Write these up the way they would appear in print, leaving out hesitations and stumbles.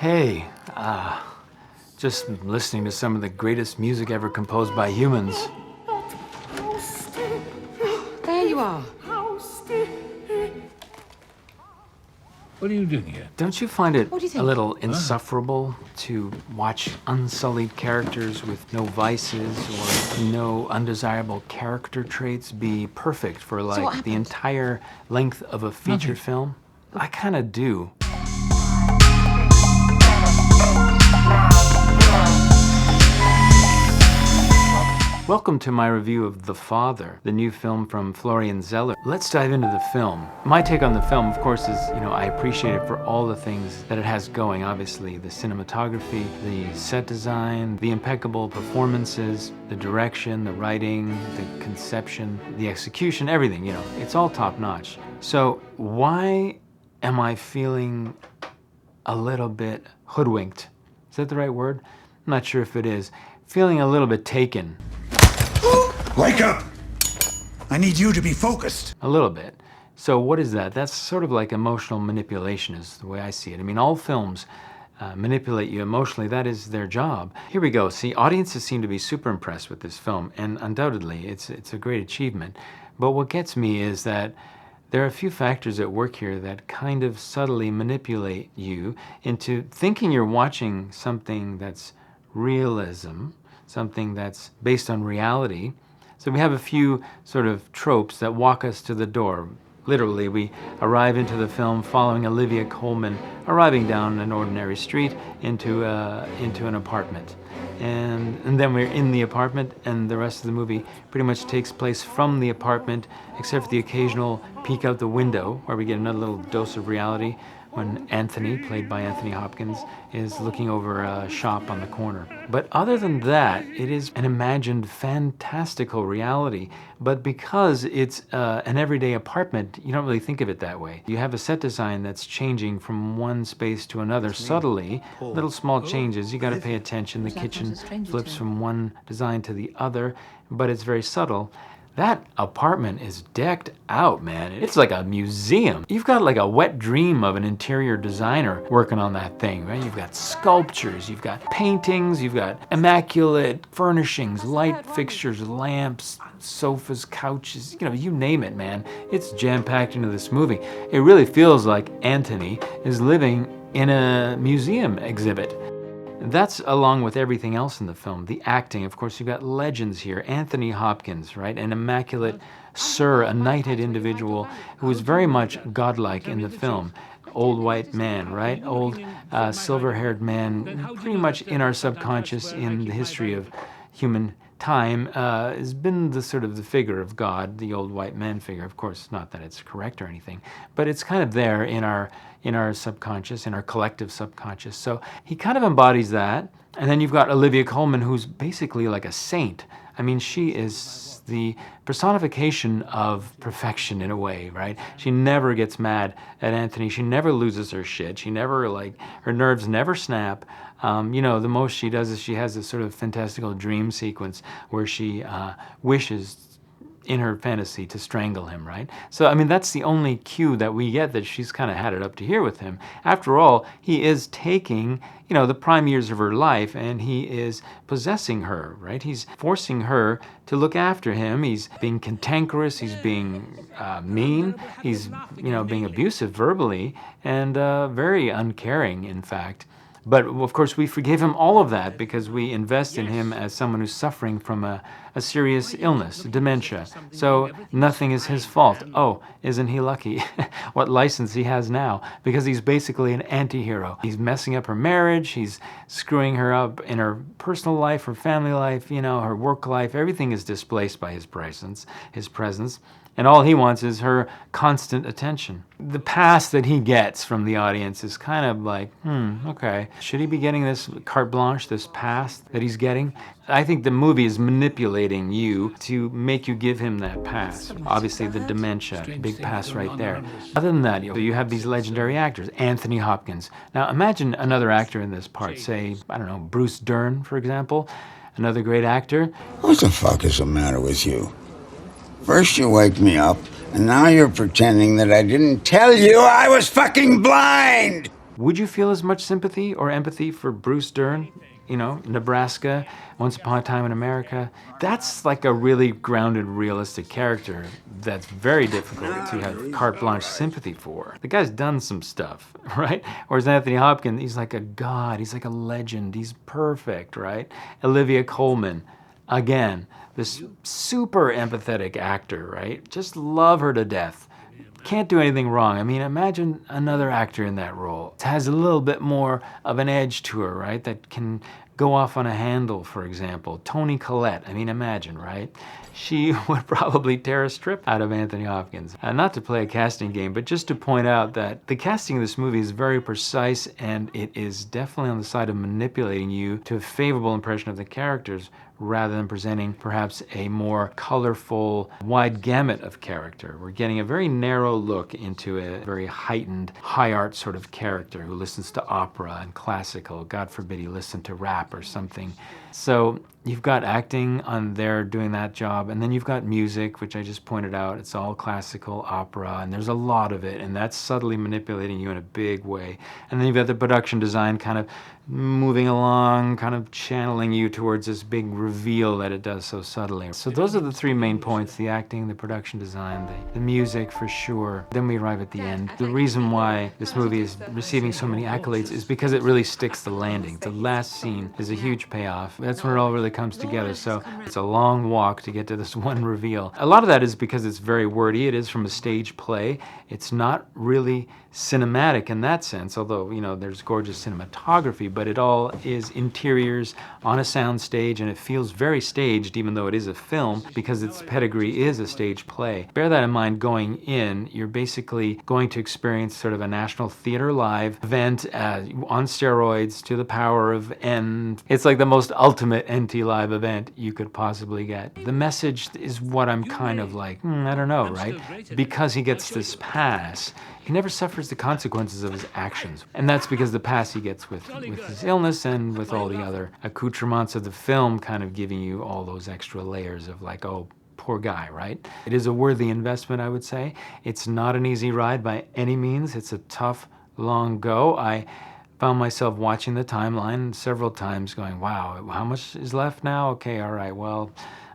Hey, just listening to some of the greatest music ever composed by humans. There you are. What are you doing here? Don't you find it What do you think? a little insufferable to watch unsullied characters with no vices or no undesirable character traits be perfect for what like the happened? entire length of a feature film? I kind of do. Welcome to my review of The Father, the new film from Florian Zeller. Let's dive into the film. My take on the film, of course, is, I appreciate it for all the things that it has going. Obviously, the cinematography, the set design, the impeccable performances, the direction, the writing, the conception, the execution, everything, it's all top notch. So why am I feeling a little bit hoodwinked? Is that the right word? I'm not sure if it is. Feeling a little bit taken. Wake up! I need you to be focused. A little bit. So what is that? That's sort of like emotional manipulation is the way I see it. I mean, all films manipulate you emotionally. That is their job. Here we go. See, audiences seem to be super impressed with this film, and undoubtedly it's a great achievement. But what gets me is that there are a few factors at work here that kind of subtly manipulate you into thinking you're watching something that's realism, something that's based on reality. So we have a few sort of tropes that walk us to the door. Literally, we arrive into the film following Olivia Coleman arriving down an ordinary street into an apartment. And then we're in the apartment, and the rest of the movie pretty much takes place from the apartment, except for the occasional peek out the window, where we get another little dose of reality when Anthony, played by Anthony Hopkins, is looking over a shop on the corner. But other than that, it is an imagined fantastical reality. But because it's an everyday apartment, you don't really think of it that way. You have a set design that's changing from one space to another subtly. Little small changes, you gotta pay attention. The kitchen flips from one design to the other, but it's very subtle. That apartment is decked out, man. It's like a museum. You've got like a wet dream of an interior designer working on that thing, right? You've got sculptures, you've got paintings, you've got immaculate furnishings, light fixtures, lamps, sofas, couches, you name it, man. It's jam-packed into this movie. It really feels like Anthony is living in a museum exhibit. That's along with everything else in the film. The acting, of course, you've got legends here. Anthony Hopkins, right? An immaculate sir, a knighted individual who is very much godlike in the film. Old white man, right? Old silver-haired man, pretty much in our subconscious in the history of human time, has been the sort of the figure of God, the old white man figure. Of course, not that it's correct or anything, but it's kind of there in our subconscious, in our collective subconscious. So he kind of embodies that. And then you've got Olivia Coleman, who's basically like a saint. I mean, she is the personification of perfection in a way, right? She never gets mad at Anthony. She never loses her shit. She never, her nerves never snap. The most she does is she has this sort of fantastical dream sequence where she wishes in her fantasy to strangle him, right? So, I mean, that's the only cue that we get that she's kind of had it up to here with him. After all, he is taking, the prime years of her life, and he is possessing her, right? He's forcing her to look after him. He's being cantankerous, he's being mean, he's, being abusive verbally, and very uncaring, in fact. But of course, we forgive him all of that because we invest in him as someone who's suffering from a serious illness, dementia. So nothing is his fault. Oh, isn't he lucky? What license he has now, because he's basically an anti-hero. He's messing up her marriage, he's screwing her up in her personal life, her family life, her work life. Everything is displaced by his presence. And all he wants is her constant attention. The pass that he gets from the audience is kind of like, okay. Should he be getting this carte blanche, this pass that he's getting? I think the movie is manipulating you to make you give him that pass. Obviously, the dementia, big pass right there. Other than that, you have these legendary actors. Anthony Hopkins. Now, imagine another actor in this part, say, Bruce Dern, for example. Another great actor. What the fuck is the matter with you? First you wake me up, and now you're pretending that I didn't tell you I was fucking blind! Would you feel as much sympathy or empathy for Bruce Dern? You know, Nebraska, Once Upon a Time in America. That's like a really grounded, realistic character that's very difficult to have carte blanche sympathy for. The guy's done some stuff, right? Whereas Anthony Hopkins, he's like a god, he's like a legend, he's perfect, right? Olivia Coleman, again, this super empathetic actor, right? Just love her to death. Can't do anything wrong. I mean, imagine another actor in that role. It has a little bit more of an edge to her, right? That can go off on a handle, for example. Toni Collette, I mean, imagine, right? She would probably tear a strip out of Anthony Hopkins. Not to play a casting game, but just to point out that the casting of this movie is very precise, and it is definitely on the side of manipulating you to a favorable impression of the characters, rather than presenting perhaps a more colorful, wide gamut of character. We're getting a very narrow look into a very heightened, high art sort of character who listens to opera and classical. God forbid he listened to rap or something. So you've got acting on there doing that job, and then you've got music, which I just pointed out. It's all classical opera, and there's a lot of it, and that's subtly manipulating you in a big way. And then you've got the production design kind of moving along, kind of channeling you towards this big reveal that it does so subtly. So those are the three main points: the acting, the production design, the music for sure. Then we arrive at the end. The reason why this movie is receiving so many accolades is because it really sticks the landing. The last scene is a huge payoff. That's when it all really comes together. So it's a long walk to get to this one reveal. A lot of that is because it's very wordy. It is from a stage play. It's not really cinematic in that sense, although, you know, there's gorgeous cinematography, but it all is interiors on a sound stage, and it feels very staged, even though it is a film, because its pedigree is a stage play. Bear that in mind going in. You're basically going to experience sort of a National Theater Live event on steroids to the power of N. It's like the most ultimate NT Live event you could possibly get. The message is what I'm kind of like, I don't know, right? Because he gets this pass, he never suffers the consequences of his actions. And that's because the pass he gets with his illness and with all the other accoutrements of the film kind of giving you all those extra layers of like, oh, poor guy, right? It is a worthy investment, I would say. It's not an easy ride by any means. It's a tough, long go. I found myself watching the timeline several times going, wow, how much is left now? Okay, all right, well,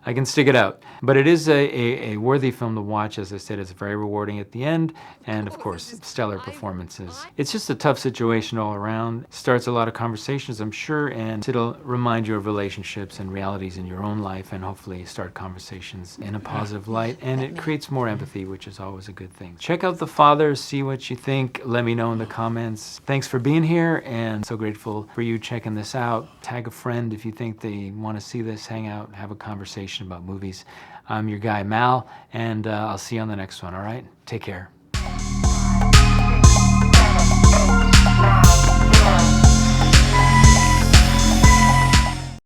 I can stick it out. But it is a worthy film to watch. As I said, it's very rewarding at the end, and of course, stellar performances. It's just a tough situation all around. Starts a lot of conversations, I'm sure, and it'll remind you of relationships and realities in your own life, and hopefully start conversations in a positive light, and it creates more empathy, which is always a good thing. Check out The Father, see what you think, let me know in the comments. Thanks for being here, and so grateful for you checking this out. Tag a friend if you think they want to see this, hang out, have a conversation about movies. I'm your guy, Mal, and I'll see you on the next one, all right? Take care.